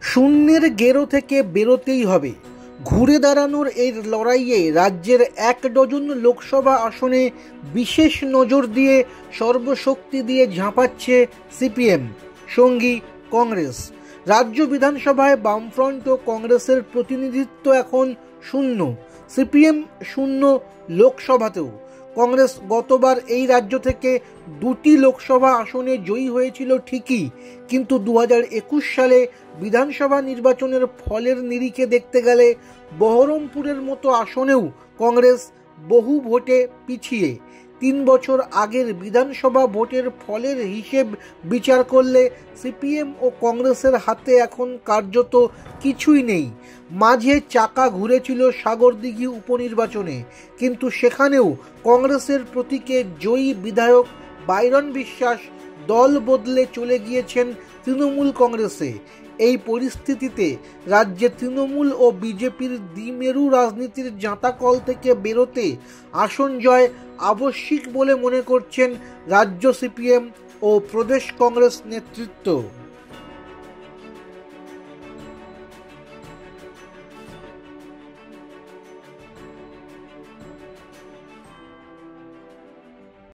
শূন্যের গেরো থেকে বেরোতেই হবে। ঘুরে দাঁড়ানোর এই লড়াইয়ে রাজ্যের ১ ডজন লোকসভা আসনে বিশেষ নজর দিয়ে সর্বশক্তি দিয়ে ঝাঁপাচ্ছে সিপিএম, সঙ্গী কংগ্রেস। রাজ্য বিধানসভায় বামফ্রন্ট ও কংগ্রেসের প্রতিনিধিত্ব এখন শূন্য, সিপিএম শূন্য লোকসভাতেও। কংগ্রেস গতবার এই রাজ্য থেকে ২টি লোকসভা আসনে জয়ী হয়েছিল ঠিকই, কিন্তু ২০২১ সালে বিধানসভা নির্বাচনের ফলের নিরিখে দেখতে গেলে বহরমপুরের মতো আসনেও কংগ্রেস বহু ভোটে পিছিয়ে। ৩ বছর আগের বিধানসভা ভোটের ফলের হিসেব বিচার করলে সিপিএম ও কংগ্রেসের হাতে এখন কার্যত কিছুই নেই। মাঝে চাকা ঘুরেছিল সাগরদিঘি উপনির্বাচনে, কিন্তু সেখানেও কংগ্রেসের প্রতীকে জয়ী বিধায়ক বাইরন বিশ্বাস দল বদলে চলে গিয়েছেন তৃণমূল কংগ্রেসে। এই পরিস্থিতিতে রাজ্যে তৃণমূল ও বিজেপির দ্বিমেরু রাজনীতির জাঁতাকল থেকে বেরোতে আসন জয় আবশ্যিক বলে মনে করছেন রাজ্য সিপিএম ও প্রদেশ কংগ্রেস নেতৃত্ব।